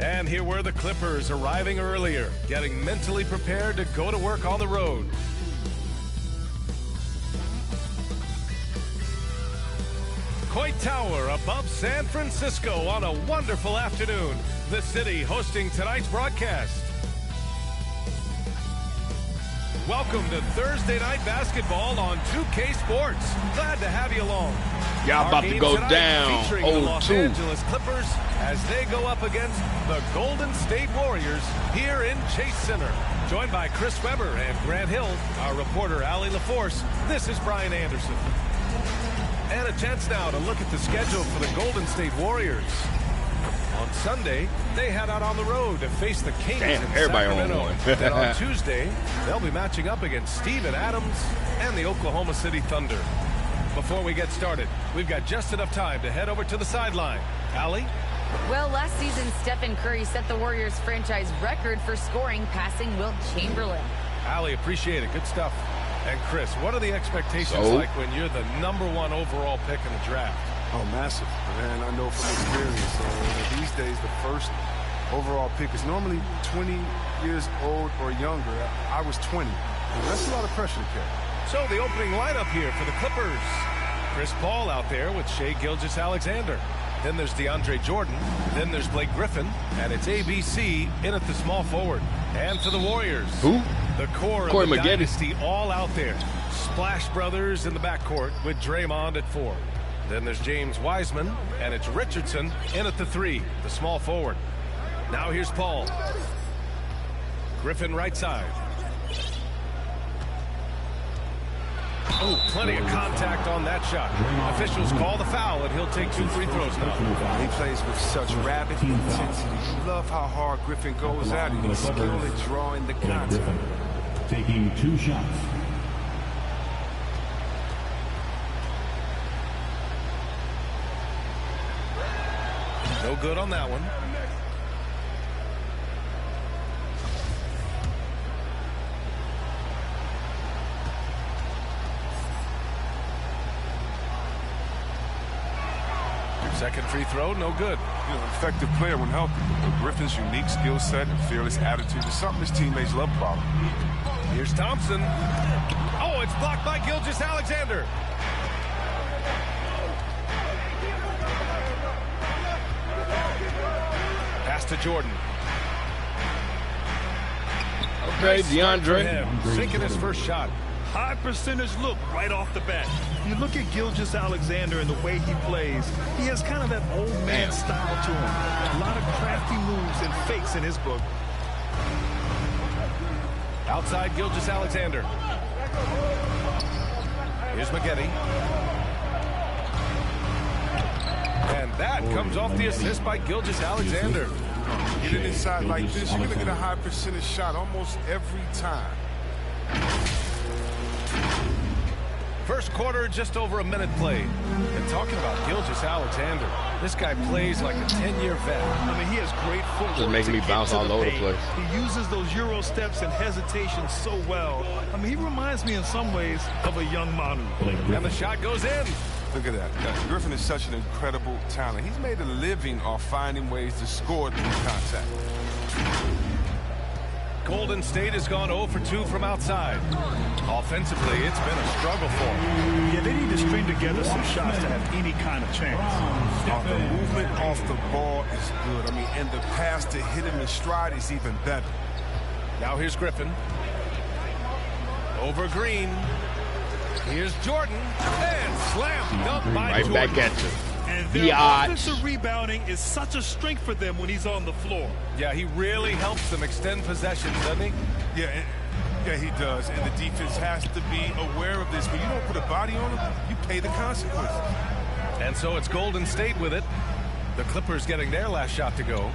And here were the Clippers arriving earlier, getting mentally prepared to go to work on the road. Coit Tower above San Francisco on a wonderful afternoon. The city hosting tonight's broadcast. Welcome to Thursday Night Basketball on 2K Sports. Glad to have you along. Y'all about to go down 0-2. The Los 0-2. Angeles Clippers as they go up against the Golden State Warriors here in Chase Center. Joined by Chris Webber and Grant Hill, our reporter Allie LaForce. This is Brian Anderson. And a chance now to look at the schedule for the Golden State Warriors. On Sunday, they head out on the road to face the Kings in Sacramento. On one. Then on Tuesday, they'll be matching up against Steven Adams and the Oklahoma City Thunder. Before we get started, we've got just enough time to head over to the sideline. Allie? Well, last season, Stephen Curry set the Warriors franchise record for scoring, passing Wilt Chamberlain. Allie, appreciate it. Good stuff. And Chris, what are the expectations like when you're the #1 overall pick in the draft? Oh, massive. And I know from experience, these days the first overall pick is normally 20 years old or younger. I was 20. And that's a lot of pressure to carry. So the opening lineup here for the Clippers. Chris Paul out there with Shai Gilgeous-Alexander. Then there's DeAndre Jordan. Then there's Blake Griffin. And it's ABC in at the small forward. And for the Warriors. Who? The core of the dynasty all out there. Splash Brothers in the backcourt with Draymond at 4. Then there's James Wiseman, and it's Richardson in at the 3, the small forward. Now here's Paul. Griffin right side. Oh, plenty of contact on that shot. Officials call the foul, and he'll take 2 free throws now. He plays with such rapid intensity. You love how hard Griffin goes at it. He's skilled at drawing the contact. Taking 2 shots. No good on that one. Second free throw, no good. You know, effective player when healthy. But Griffin's unique skill set and fearless attitude is something his teammates love about him. Here's Thompson. Oh, it's blocked by Gilgeous-Alexander. Pass to Jordan. Okay, DeAndre. Sinking his first shot. High percentage look right off the bat. You look at Gilgeous-Alexander and the way he plays, he has kind of that old man style to him. A lot of crafty moves and fakes in his book. Outside Gilgeous-Alexander. Here's Maggette. And that comes off the assist by Gilgeous-Alexander. Get it inside like this, you're going to get a high percentage shot almost every time. First quarter, just over a minute played. And talking about Gilgeous-Alexander, this guy plays like a 10-year vet. I mean, he has great footwork. Just making me bounce all over the place. He uses those Euro steps and hesitation so well. I mean, he reminds me in some ways of a young Manu. And the shot goes in. Look at that. Griffin is such an incredible talent. He's made a living off finding ways to score through contact. Golden State has gone 0 for 2 from outside. Offensively, it's been a struggle for them. Yeah, they need to string together some shots to have any kind of chance. The movement off the ball is good. I mean, and the pass to hit him in stride is even better. Now here's Griffin. Over Green. Here's Jordan. And slam dunk by Right Jordan. back at you. And their offensive rebounding is such a strength for them when he's on the floor. Yeah, he really helps them extend possessions, doesn't he? Yeah, he does. And the defense has to be aware of this. When you don't put a body on him, you pay the consequences. And so it's Golden State with it. The Clippers getting their last shot to go.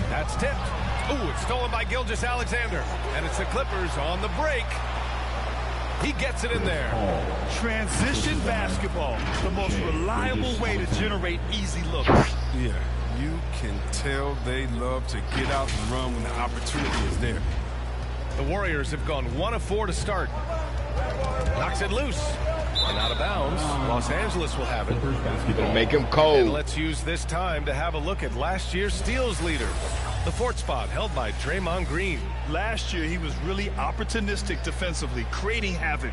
That's tipped. Ooh, it's stolen by Gilgeous-Alexander. And it's the Clippers on the break. He gets it in there. Transition basketball, the most reliable way to generate easy looks. Yeah, you can tell they love to get out and run when the opportunity is there. The Warriors have gone 1 of 4 to start. Knocks it loose. And out of bounds, Los Angeles will have it. Gonna make him And cold. let's use this time to have a look at last year's steals leader. The fourth spot held by Draymond Green. Last year, he was really opportunistic defensively, creating havoc.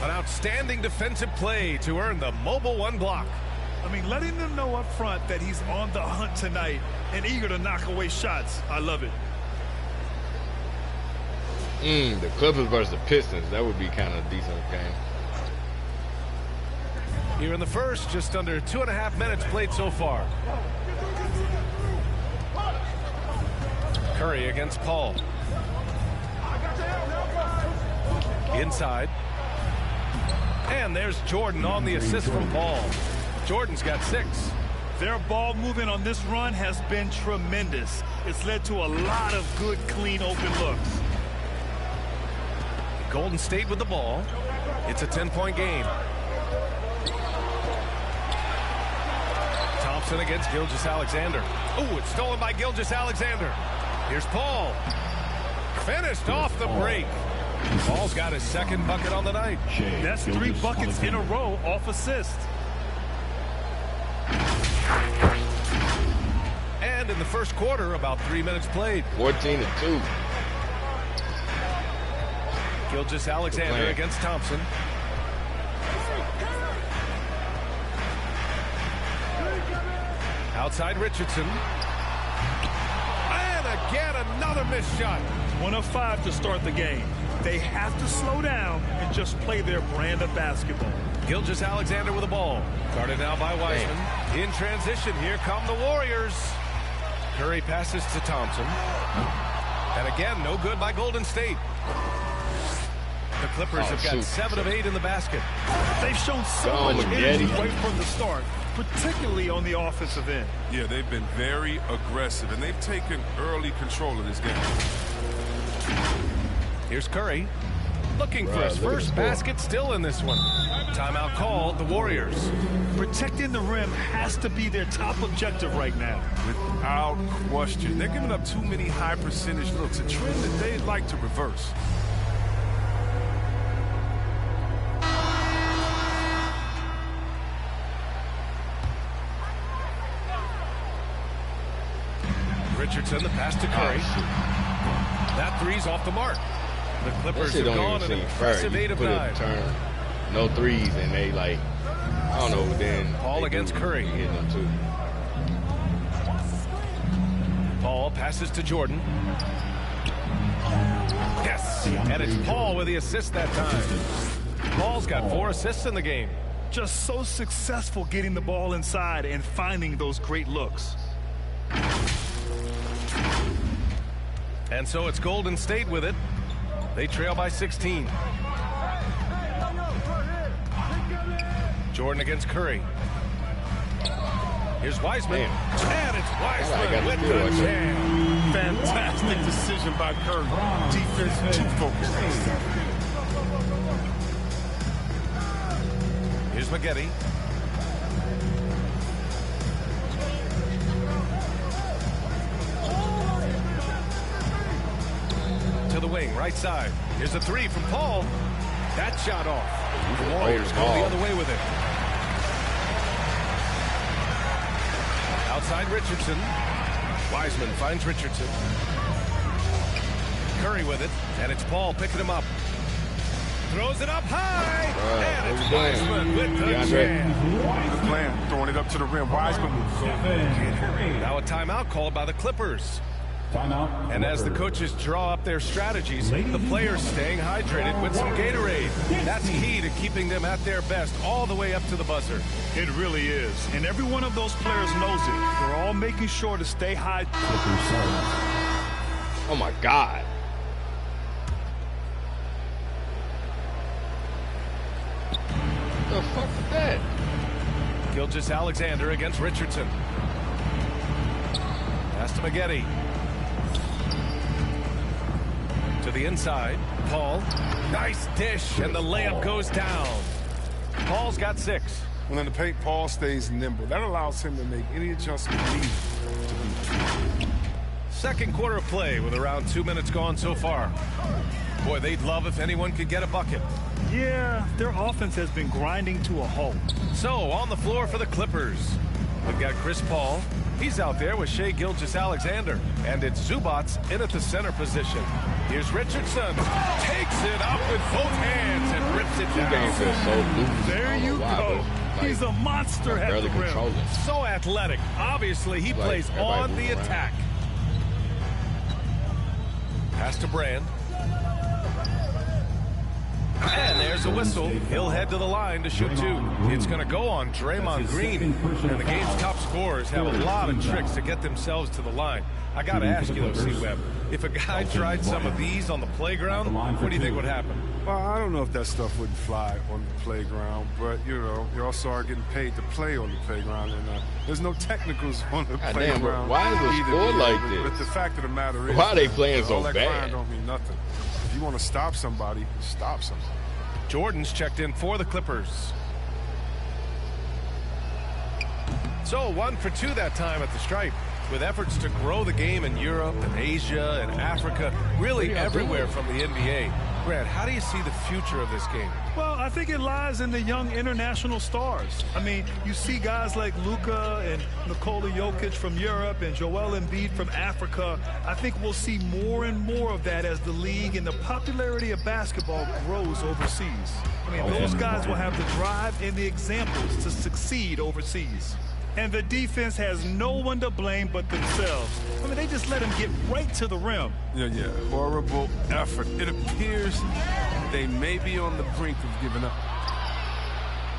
An outstanding defensive play to earn the Mobile One block. I mean, letting them know up front that he's on the hunt tonight and eager to knock away shots. I love it. The Clippers versus the Pistons. That would be kind of a decent game. Here in the first, just under 2.5 minutes played so far. Curry against Paul. Inside. And there's Jordan on the assist from Paul. Jordan's got 6. Their ball movement on this run has been tremendous. It's led to a lot of good, clean, open looks. Golden State with the ball. It's a 10-point game. Thompson against Gilgeous-Alexander. Oh, it's stolen by Gilgeous-Alexander. Here's Paul. Finished off the break. Paul's got his second bucket on the night. That's 3 buckets in a row off assist. And in the first quarter, about 3 minutes played. 14-2. Gilgeous-Alexander against Thompson. Outside Richardson. And again, another missed shot. 1 of 5 to start the game. They have to slow down and just play their brand of basketball. Gilgeous-Alexander with the ball. Guarded now by Wiseman. In transition, here come the Warriors. Curry passes to Thompson. And again, no good by Golden State. The Clippers have got 7 of 8 in the basket. They've shown so much energy right from the start, particularly on the offensive end. Yeah, they've been very aggressive, and they've taken early control of this game. Here's Curry. Looking for his first basket, still in this one. Timeout called, the Warriors. Protecting the rim has to be their top objective right now. Without question. They're giving up too many high percentage looks, a trend that they'd like to reverse. Richardson, the pass to Curry. That three's off the mark. The Clippers have gone an impressive 8 of 9. No threes, and they like, I don't know, then Paul against Curry. Hitting them too. Paul passes to Jordan. Yes, and it's Paul with the assist that time. Paul's got 4 assists in the game. Just so successful getting the ball inside and finding those great looks. And so it's Golden State with it. They trail by 16. Jordan against Curry. Here's Wiseman. And it's Wiseman with the jam. Fantastic decision by Curry. Defense too focused. Here's Maggette. To the wing, right side. Here's a 3 from Paul. That shot off. The Warriors go the other way with it. Outside Richardson. Wiseman finds Richardson. Curry with it, and it's Paul picking him up. Throws it up high, and it's Wiseman with the jam. Good plan, throwing it up to the rim. Wiseman. Now a timeout called by the Clippers. And as the coaches draw up their strategies, the players staying hydrated with some Gatorade. That's key to keeping them at their best all the way up to the buzzer. It really is. And every one of those players knows it. They're all making sure to stay hydrated. Oh, my God. What the fuck is that? Gilgeous-Alexander against Richardson. Pass to Maggette. To the inside, Paul. Nice dish, and the layup goes down. Paul's got 6. When in the paint, Paul stays nimble. That allows him to make any adjustment needed. Second quarter of play with around 2 minutes gone so far. Boy, they'd love if anyone could get a bucket. Yeah, their offense has been grinding to a halt. So, on the floor for the Clippers, we've got Chris Paul. He's out there with Shai Gilgeous-Alexander. And it's Zubats in at the center position. Here's Richardson. Takes it up with both hands and rips it This game down. feels so loose. There you go. He's a monster at barely the rim. controlling. So athletic. Obviously, he plays on the moving around. attack. Pass to Brand. And there's a whistle. He'll head to the line to shoot two. It's going to go on Draymond Green. And the game's top scorers have a lot of tricks to get themselves to the line. I got to ask you, though, C-Web, if a guy tried some of these on the playground, what do you think would happen? Well, I don't know if that stuff wouldn't fly on the playground, but, you know, you also are getting paid to play on the playground, and there's no technicals on the God playground. damn, why is the either, score like but this? the fact of the matter is, Why are they playing so all that bad? crying don't mean nothing. If you want to stop somebody, stop somebody. Jordan's checked in for the Clippers. So 1 for 2 that time at the stripe. With efforts to grow the game in Europe and Asia and Africa, really everywhere from the NBA. Grant, how do you see the future of this game? Well, I think it lies in the young international stars. I mean, you see guys like Luka and Nikola Jokic from Europe and Joel Embiid from Africa. I think we'll see more and more of that as the league and the popularity of basketball grows overseas. I mean, those guys will have the drive and the examples to succeed overseas. And the defense has no one to blame but themselves. I mean, they just let them get right to the rim. Yeah, horrible effort. It appears they may be on the brink of giving up.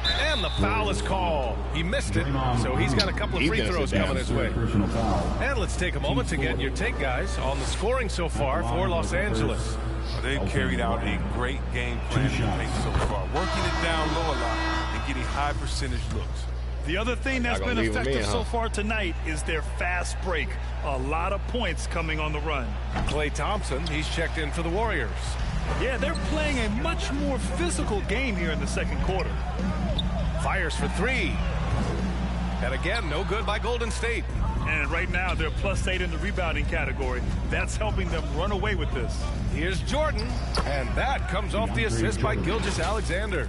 And the foul is called. He missed it, so he's got a couple of free throws coming his way. Personal foul. And let's take a moment to get your take, guys, on the scoring so far for Los Angeles. They've carried out a great game plan in the paint so far, working it down low a lot and getting high percentage looks. The other thing that's been effective so far tonight is their fast break. A lot of points coming on the run. Klay Thompson, he's checked in for the Warriors. Yeah, they're playing a much more physical game here in the second quarter. Fires for three. And again, no good by Golden State. And right now, they're +8 in the rebounding category. That's helping them run away with this. Here's Jordan. And that comes off the assist by Gilgeous-Alexander.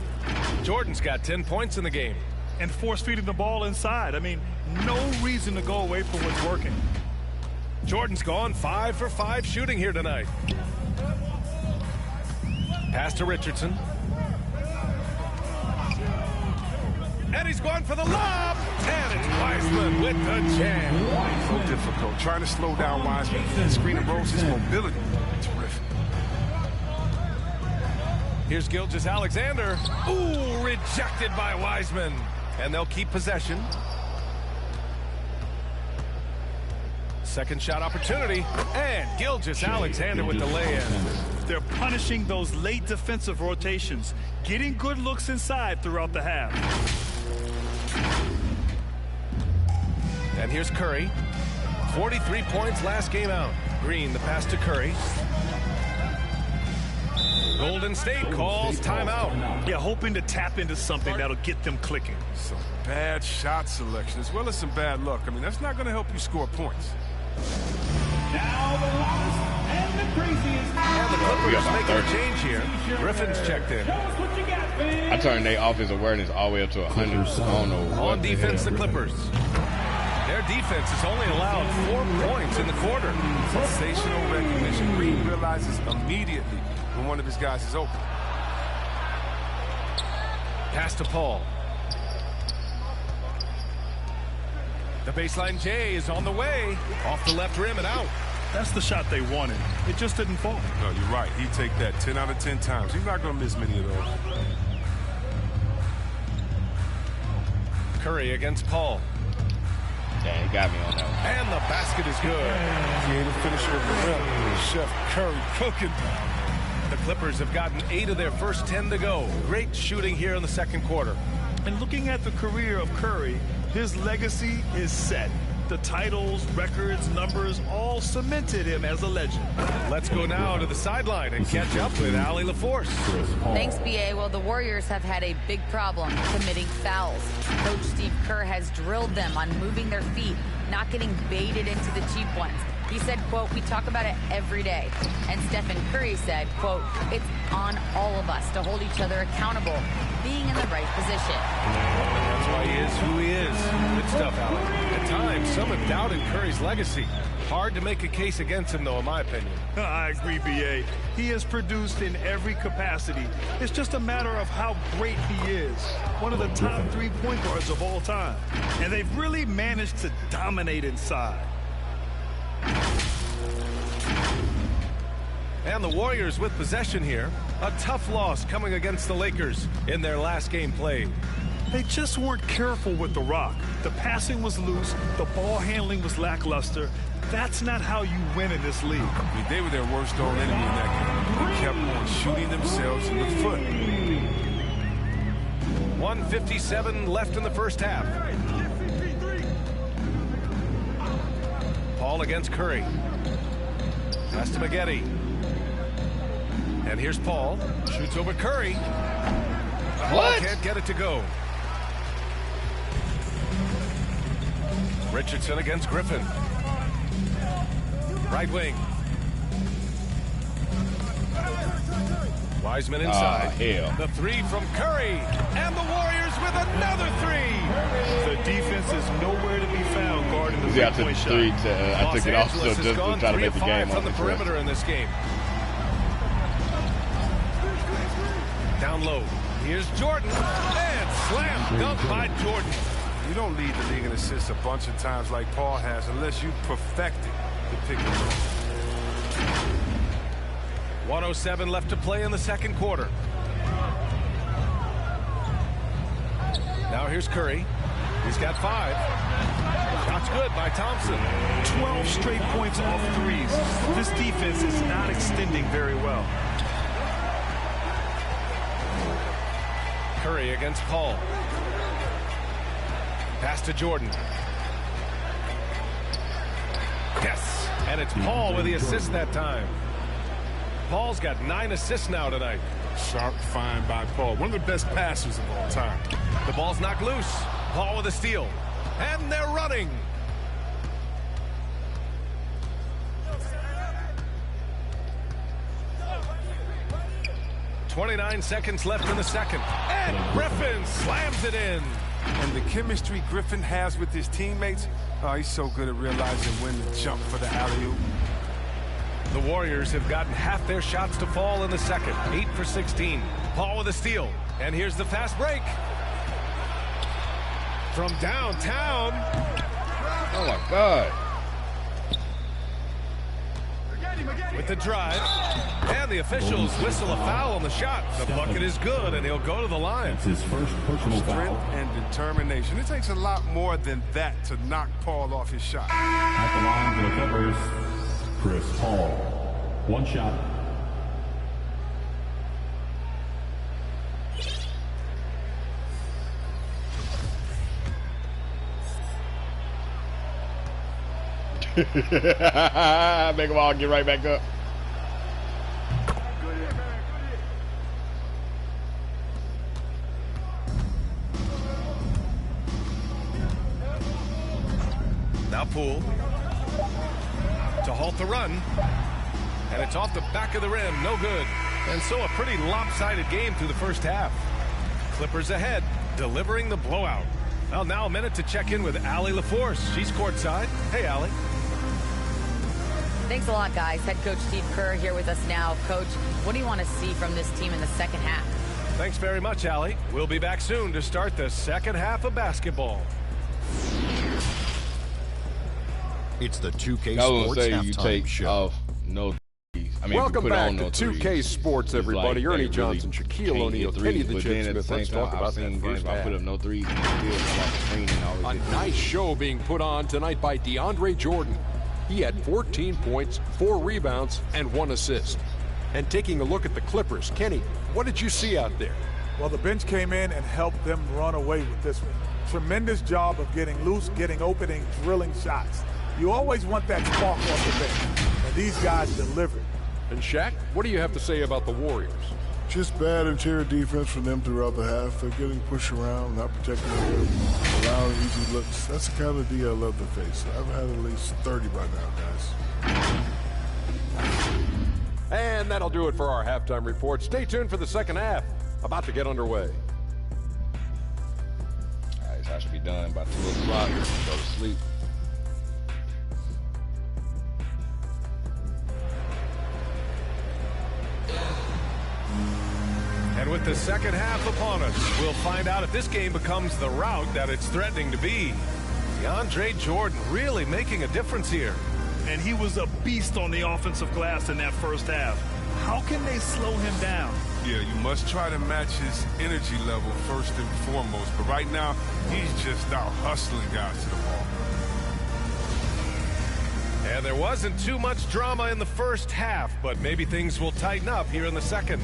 Jordan's got 10 points in the game. And force-feeding the ball inside. I mean, no reason to go away from what's working. Jordan's gone 5 for 5 shooting here tonight. Pass to Richardson. And he's going for the lob. And it's Wiseman with the jam. So difficult. Trying to slow down Wiseman. Screen and rolls his mobility. Terrific. Here's Gilgeous-Alexander. Ooh, rejected by Wiseman. And they'll keep possession. Second shot opportunity. And Gilgeous-Alexander with the lay-in. They're punishing those late defensive rotations, getting good looks inside throughout the half. And here's Curry. 43 points last game out. Green, the pass to Curry. Golden State calls timeout. Yeah, hoping to tap into something that'll get them clicking. Some bad shot selection as well as some bad luck. I mean, that's not going to help you score points. Now the loudest and the craziest. And the Clippers making a change here. Griffin's checked in. Show us what you got, man. I turned their offensive awareness all the way up to 100. I don't know what On defense, the Clippers. Their defense has only allowed 4 points in the quarter. Sensational recognition. Green realizes immediately when one of his guys is open. Pass to Paul. The baseline J is on the way. Off the left rim and out. That's the shot they wanted. It just didn't fall. No, you're right. He'd take that 10 out of 10 times. He's not going to miss many of those. Curry against Paul. Yeah, he got me on that one. And the basket is good. Creative finisher of the rim. Chef Curry cooking. The Clippers have gotten 8 of their first 10 to go. Great shooting here in the second quarter. And looking at the career of Curry, his legacy is set. The titles, records, numbers all cemented him as a legend. Let's go now to the sideline and catch up with Allie LaForce. Thanks, B.A. Well, the Warriors have had a big problem committing fouls. Coach Steve Kerr has drilled them on moving their feet, not getting baited into the cheap ones. He said, quote, "We talk about it every day." And Stephen Curry said, quote, "It's on all of us to hold each other accountable, being in the right position." That's why he is who he is. Good stuff, Alec. At times, some have doubted Curry's legacy. Hard to make a case against him, though, in my opinion. I agree, B.A. He has produced in every capacity. It's just a matter of how great he is. One of the top 3 point guards of all time. And they've really managed to dominate inside. And the Warriors with possession here. A tough loss coming against the Lakers in their last game played. They just weren't careful with the rock. The passing was loose. The ball handling was lackluster. That's not how you win in this league. I mean, they were their worst own enemy in that game. They kept on shooting themselves in the foot. 1:57 left in the first half. Paul against Curry. Pass to Maggette. And here's Paul. Shoots over Curry. What? Can't get it to go. Richardson against Griffin. Right wing. Wiseman inside. Hell. The three from Curry. And the Warriors with another three. The defense is nowhere to be found guarding the Yeah, I took three-point shot. three to, I took it off Angeles just has to gone try to 3 make of the 5 game from on the perimeter in this game. Down low. Here's Jordan. And slam dunk by Jordan. You don't lead the league in assists a bunch of times like Paul has unless you perfected the pick and roll. 1:07 left to play in the second quarter. Now here's Curry. He's got 5. Shots good by Thompson. 12 straight points off threes. This defense is not extending very well. Curry against Paul. Pass to Jordan. Yes, and it's Paul with the assist that time. Paul's got 9 assists now tonight. Sharp find by Paul. One of the best passers of all time. The ball's knocked loose. Paul with a steal. And they're running. .29 seconds left in the second. And Griffin slams it in. And the chemistry Griffin has with his teammates, oh, he's so good at realizing when to jump for the alley-oop. The Warriors have gotten half their shots to fall in the second. 8 for 16. Paul with a steal. And here's the fast break. From downtown. Oh, my God. With the drive. And the officials whistle a foul on the shot. The bucket is good, and he'll go to the line. It's his first personal Strength foul. and determination. It takes a lot more than that to knock Paul off his shot. At the line for the Clippers, Chris Paul. 1 shot. Make them all get right back up. Now Poole to halt the run. And it's off the back of the rim. No good. And so a pretty lopsided game through the first half. Clippers ahead, delivering the blowout. Well, now a minute to check in with Allie LaForce. She's courtside. Hey, Allie. Thanks a lot, guys. Head coach Steve Kerr here with us now. Coach, what do you want to see from this team in the second half? Thanks very much, Allie. We'll be back soon to start the second half of basketball. It's the 2K I was Sports gonna say you Halftime take Show. off no threes. I mean, Welcome put back on to no 2K threes. Sports, It's everybody. like Ernie they Johnson, really Shaquille can't O'Neal, hit Kenny threes, the but Jet then at Smith. the same Let's time, talk about I've that seen games first where I put half. up no threes and still come off the screen and A always hit. nice show being put on tonight by DeAndre Jordan. He had 14 points, 4 rebounds, and 1 assist. And taking a look at the Clippers, Kenny, what did you see out there? Well, the bench came in and helped them run away with this one. Tremendous job of getting loose, getting open, and drilling shots. You always want that spark off the bench, and these guys delivered. And Shaq, what do you have to say about the Warriors? Just bad interior defense from them throughout the half. They're getting pushed around, not protecting the rim, allowing easy looks. That's the kind of D I love to face. I've had at least 30 by now, guys. And that'll do it for our halftime report. Stay tuned for the second half. About to get underway. All right, so I should be done by 2 o'clock. Go to sleep. And with the second half upon us, we'll find out if this game becomes the rout that it's threatening to be. DeAndre Jordan really making a difference here. And he was a beast on the offensive glass in that first half. How can they slow him down? Yeah, you must try to match his energy level first and foremost. But right now, he's just out hustling guys to the ball. And there wasn't too much drama in the first half, but maybe things will tighten up here in the second.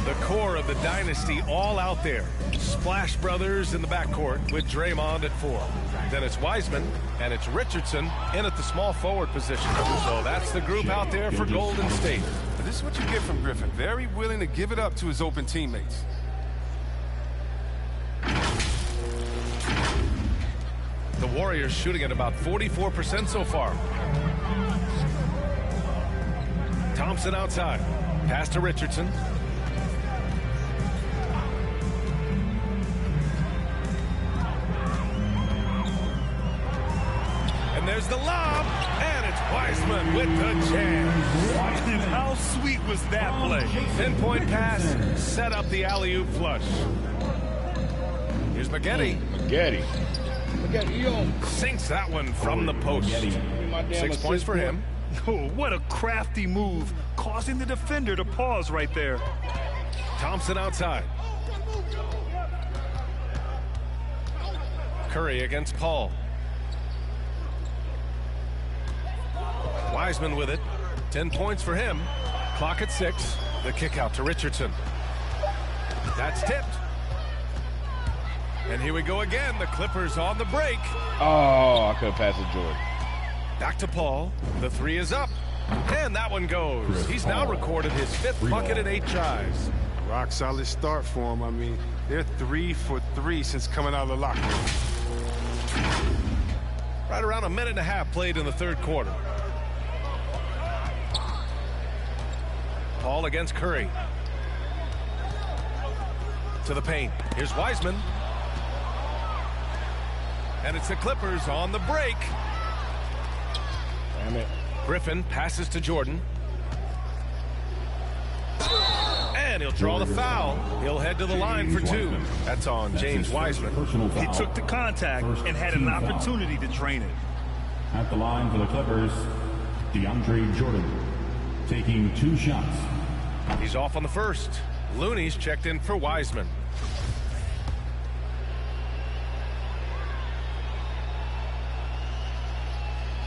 The core of the dynasty all out there. Splash Brothers in the backcourt with Draymond at 4. Then it's Wiseman and it's Richardson in at the small forward position. So that's the group out there for Golden State. But this is what you get from Griffin. Very willing to give it up to his open teammates. The Warriors shooting at about 44% so far. Thompson outside. Pass to Richardson. And there's the lob. And it's Wiseman with the jam. And how sweet was that play? 10-point pass. Set up the alley-oop flush. Here's McGetty. McGetty, yo. Sinks that one from the post. 6 points for him. Oh, what a crafty move, causing the defender to pause right there. Thompson outside. Curry against Paul. Wiseman with it. 10 points for him. Clock at 6. The kick out to Richardson. That's tipped. And here we go again. The Clippers on the break. Oh, I could have passed it, Jordan. Back to Paul. The 3 is up. And that one goes. He's now recorded his 5th bucket in 8 tries. Rock solid start for him. I mean, they're 3 for 3 since coming out of the locker room. Right around a minute and a half played in the third quarter. Paul against Curry. To the paint. Here's Wiseman. And it's the Clippers on the break. Damn it. Griffin passes to Jordan. And he'll draw the foul. He'll head to the line for 2. That's on James Wiseman. He took the contact and had an opportunity to drain it. At the line for the Clippers, DeAndre Jordan, taking 2 shots. He's off on the first. Looney's checked in for Wiseman.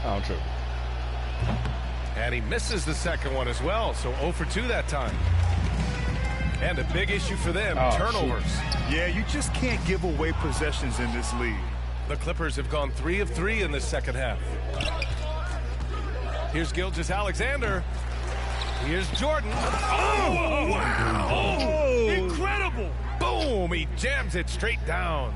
Oh, true. And he misses the second one as well, so 0 for 2 that time. And a big issue for them, turnovers. Shoot. Yeah, you just can't give away possessions in this league. The Clippers have gone 3 of 3 in this second half. Here's Gilgeous-Alexander. Here's Jordan. Oh, wow. Oh, incredible. Boom, he jams it straight down.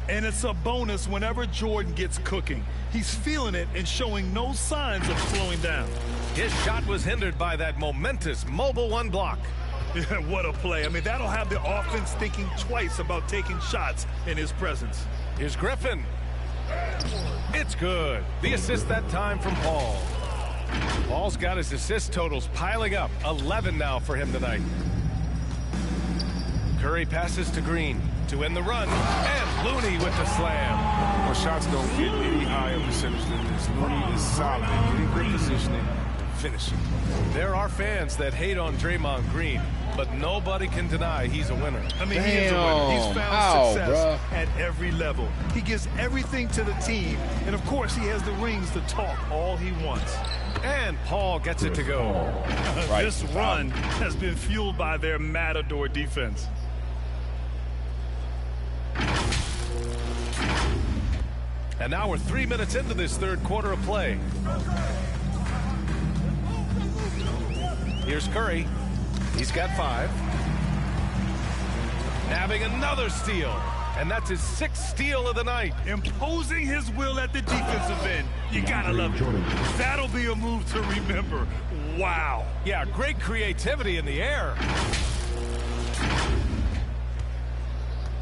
And it's a bonus whenever Jordan gets cooking. He's feeling it and showing no signs of slowing down. His shot was hindered by that momentous mobile 1 block. Yeah, what a play. I mean, that'll have the offense thinking twice about taking shots in his presence. Here's Griffin. It's good. The assist that time from Paul. Paul's got his assist totals piling up. 11 now for him tonight. Curry passes to Green to end the run. And Looney with the slam. Well, shots don't get any higher percentage than this. Looney is solid at getting good positioning and finishing. There are fans that hate on Draymond Green, but nobody can deny he's a winner. I mean, he is a winner. He's found success at every level. He gives everything to the team, and of course he has the rings to talk all he wants. And Paul gets it to go. This run has been fueled by their Matador defense. And now we're 3 minutes into this third quarter of play. Here's Curry. He's got 5. Nabbing another steal. And that's his 6th steal of the night. Imposing his will at the defensive end. You gotta love it. That'll be a move to remember. Wow. Yeah, great creativity in the air.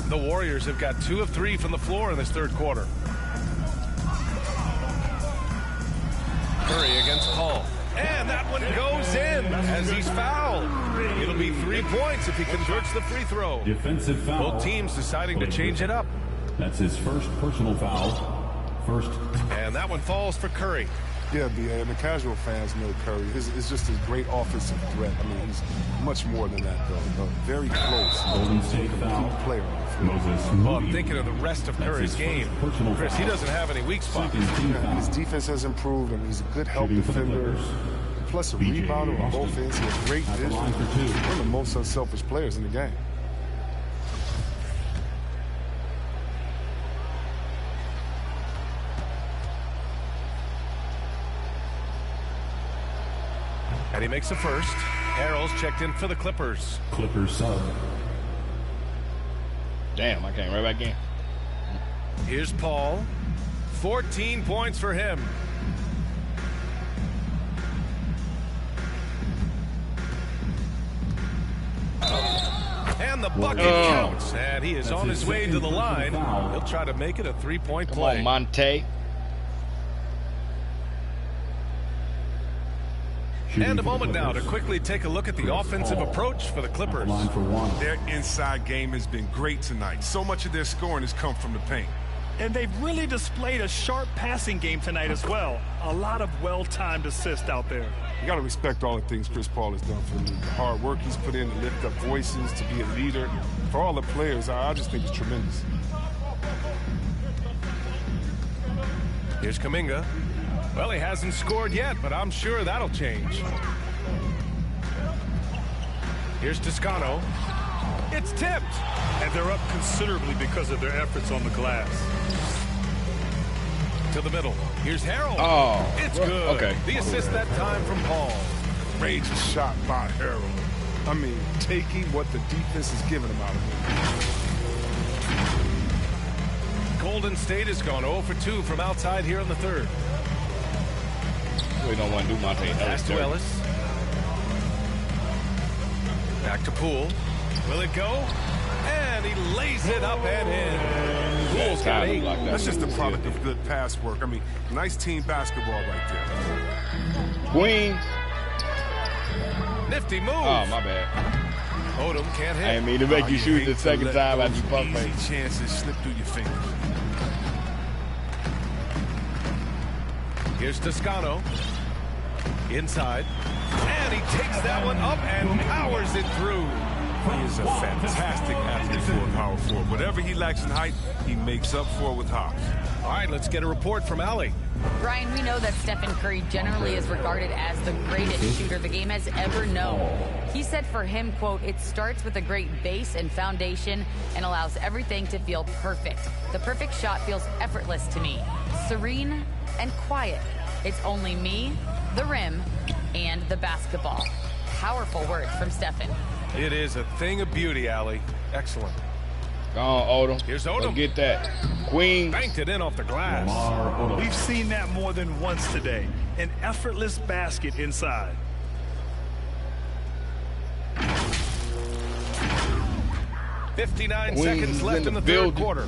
The Warriors have got 2 of 3 from the floor in this third quarter. Curry against Paul. And that one goes in as he's fouled. It'll be 3 points if he converts the free throw. Defensive foul. Both teams deciding to change it up. That's his first personal foul. First. And that one falls for Curry. Yeah, B.A. The casual fans know Curry. It's just a great offensive threat. I mean, he's much more than that, though. Very close. Golden State foul. Player on the floor. Moses Well, Moody. I'm thinking of the rest of Curry's game. Chris, he doesn't have any weak spots. Yeah, his defense has improved. I mean, he's a good help defender. Plus a rebounder on both ends. He has great vision. One of the most unselfish players in the game. And he makes the first. Harrell's checked in for the Clippers. Clippers sub. Damn, I came right back in. Here's Paul. 14 points for him. And the bucket counts. And he is on his way to the line. He'll try to make it a 3-point play. Come on, Monte. And a moment now to quickly take a look at the offensive approach for the Clippers. Their inside game has been great tonight. So much of their scoring has come from the paint. And they've really displayed a sharp passing game tonight as well. A lot of well-timed assists out there. You got to respect all the things Chris Paul has done for the league. The hard work he's put in to lift up voices, to be a leader. For all the players, I just think it's tremendous. Here's Kuminga. Well, he hasn't scored yet, but I'm sure that'll change. Here's Toscano. It's tipped. And they're up considerably because of their efforts on the glass. To the middle. Here's Harrell. Oh, it's good. Okay. The assist that time from Paul. Major shot by Harrell. I mean, taking what the defense is giving him out of him. Golden State has gone 0 for 2 from outside here in the third. We don't want to do Monte. Pass to Ellis. Back to Poole. Will it go? And he lays it up and in. Poole's got 8. That's just a product of good pass work. I mean, nice team basketball right there. Queen. Nifty move. Oh, my bad. Odom can't hit. I didn't mean to make you shoot the second time after you bumped me. Easy chances slip through your fingers. Here's Toscano. Inside. And he takes that one up and powers it through. He is a fantastic athlete for a power forward. Whatever he lacks in height, he makes up for with hops. All right, let's get a report from Allie. Brian, we know that Stephen Curry generally is regarded as the greatest shooter the game has ever known. He said for him, quote, "It starts with a great base and foundation and allows everything to feel perfect. The perfect shot feels effortless to me. Serene and quiet. It's only me, the rim, and the basketball." Powerful words from Stephen. It is a thing of beauty, Allie. Excellent. Go on, Odom. Here's Odom. Go get that. Queen. Banked it in off the glass. We've seen that more than once today. An effortless basket inside. .59 Queens seconds left in the third quarter.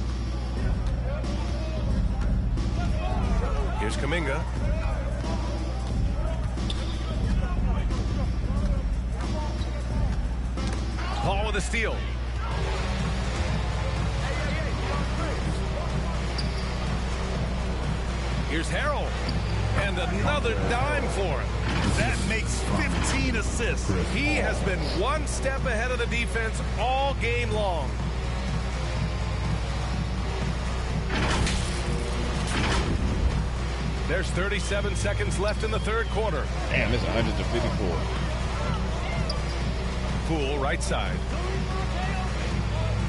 Here's Kuminga. Paul with a steal. Here's Harrell. And another dime for him. That makes 15 assists. He has been one step ahead of the defense all game long. There's 37 seconds left in the third quarter. Damn, it's 100-54. Poole, right side.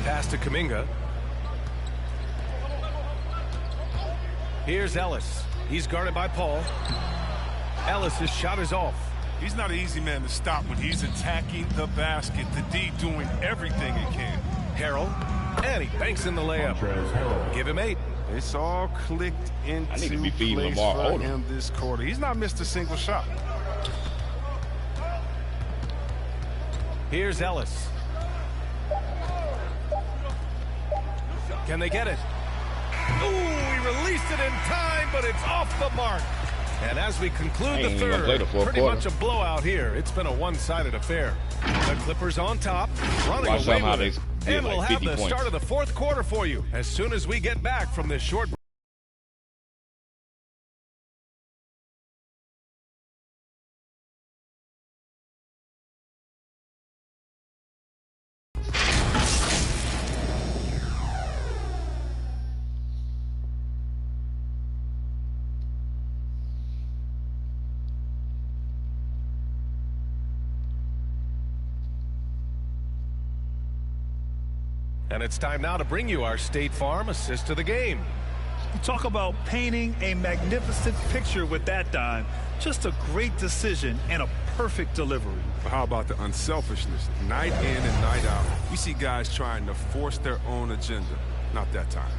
Pass to Kuminga. Here's Ellis. He's guarded by Paul. Ellis' shot is off. He's not an easy man to stop when he's attacking the basket. The D doing everything he can. Harrell, and he banks in the layup. Give him 8. It's all clicked into I need to be feeding place Lamar for Odom. him this quarter. He's not missed a single shot. Here's Ellis. Can they get it? Ooh, he released it in time, but it's off the mark. And as we conclude the third, pretty much a blowout here. It's been a one-sided affair. The Clippers on top, running away with it. And we'll have the start of the fourth quarter for you as soon as we get back from this short break. And it's time now to bring you our State Farm assist of the game. You talk about painting a magnificent picture with that dime. Just a great decision and a perfect delivery. But how about the unselfishness? Night in and night out. We see guys trying to force their own agenda. Not that time.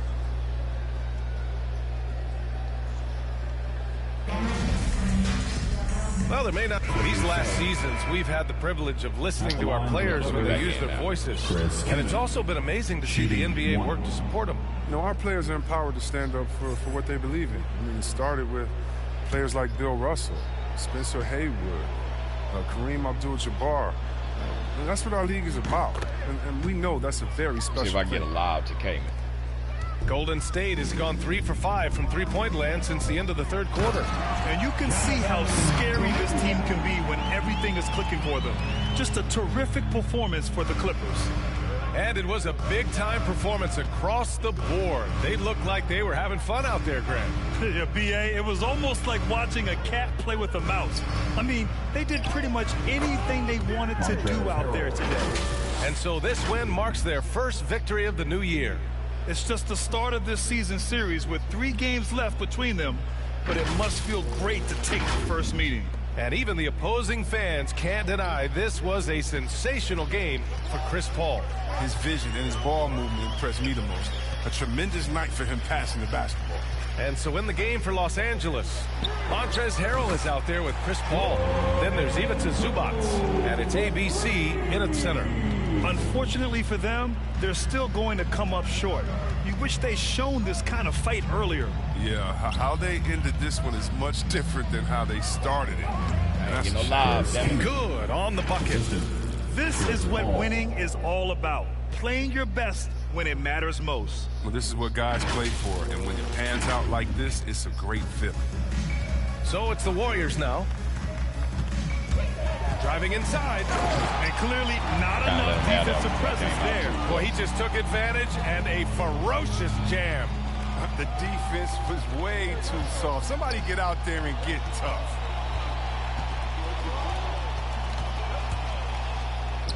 Well, there may not. These last seasons, we've had the privilege of listening to our players when they use their voices. And it's also been amazing to see the NBA work to support them. You know, our players are empowered to stand up for what they believe in. I mean, it started with players like Bill Russell, Spencer Haywood, Kareem Abdul-Jabbar. And that's what our league is about. And we know that's a very special See if I can thing. get a lob to Kaman. Golden State has gone 3 for 5 from three-point land since the end of the third quarter. And you can see how scary this team can be when everything is clicking for them. Just a terrific performance for the Clippers. And it was a big-time performance across the board. They looked like they were having fun out there, Grant. Yeah, B.A., it was almost like watching a cat play with a mouse. I mean, they did pretty much anything they wanted to do out there today. And so this win marks their first victory of the new year. It's just the start of this season series with 3 games left between them, but it must feel great to take the first meeting. And even the opposing fans can't deny this was a sensational game for Chris Paul. His vision and his ball movement impressed me the most. A tremendous night for him passing the basketball. And so in the game for Los Angeles, Montrezl Harrell is out there with Chris Paul. Then there's Ivica Zubac, and it's ABC in at center. Unfortunately for them, they're still going to come up short. You wish they'd shown this kind of fight earlier. Yeah, how they ended this one is much different than how they started it. You know, live. Good on the bucket. This is what winning is all about. Playing your best when it matters most. Well, this is what guys play for, and when it pans out like this, it's a great feeling. So it's the Warriors now. Driving inside. And clearly not enough defensive presence there. Well, he just took advantage and a ferocious jam. The defense was way too soft. Somebody get out there and get tough.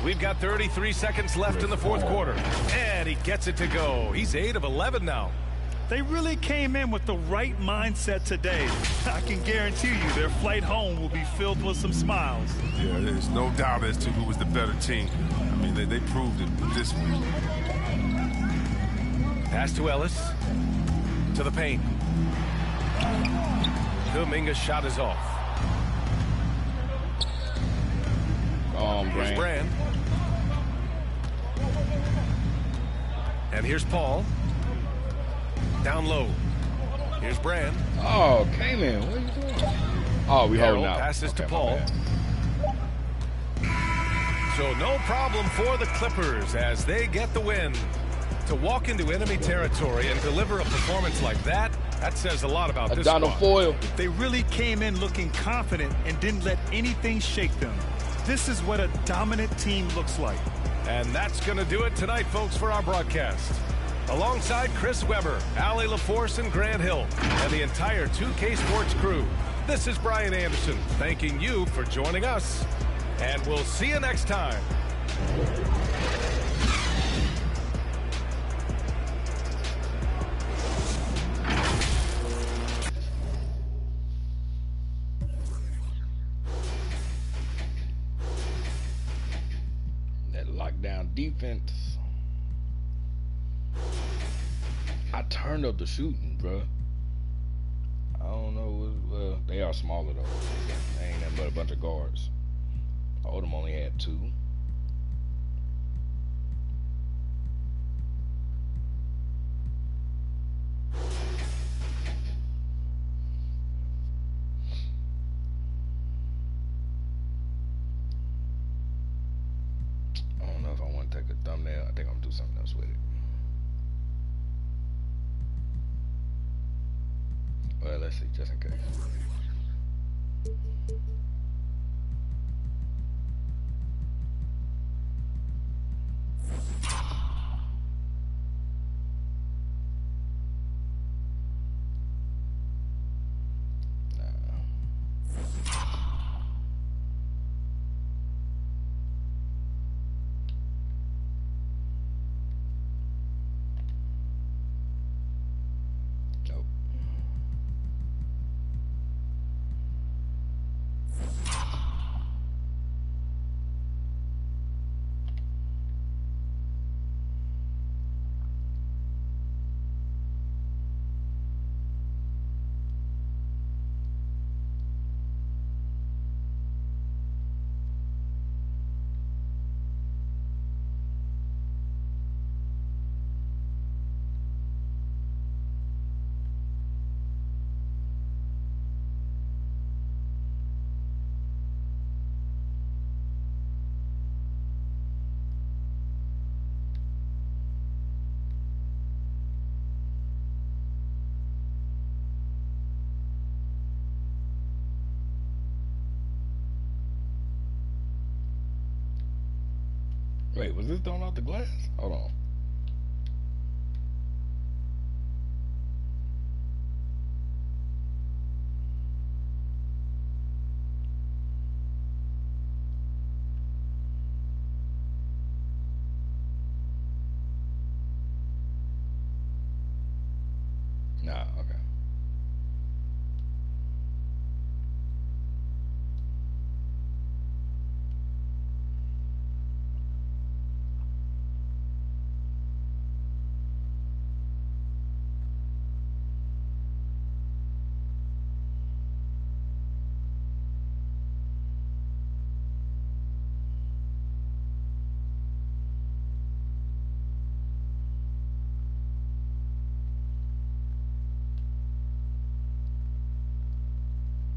We've got 33 seconds left in the fourth quarter. And he gets it to go. He's 8 of 11 now. They really came in with the right mindset today. I can guarantee you their flight home will be filled with some smiles. Yeah, there's no doubt as to who was the better team. I mean, they proved it with this one. Pass to Ellis. To the paint. Kuminga's shot is off. Here's Brand. And here's Paul. Down low. Here's Brand. Oh, Kaman, what are you doing? Oh, we holding out. Passes to Paul. So no problem for the Clippers as they get the win. To walk into enemy territory and deliver a performance like that, that says a lot about this Donald squad. Foyle. They really came in looking confident and didn't let anything shake them. This is what a dominant team looks like. And that's going to do it tonight, folks, for our broadcast. Alongside Chris Webber, Allie LaForce, and Grant Hill, and the entire 2K Sports crew, this is Brian Anderson thanking you for joining us. And we'll see you next time. That lockdown defense. turned up the shooting, bro. I don't know. Well, they are smaller though. They ain't nothing but a bunch of guards. Oldham only had 2. I don't know if I want to take a thumbnail. I think I'm gonna do something else with it. Well, let's see, just in case. Wait, was this thrown out the glass? Hold on.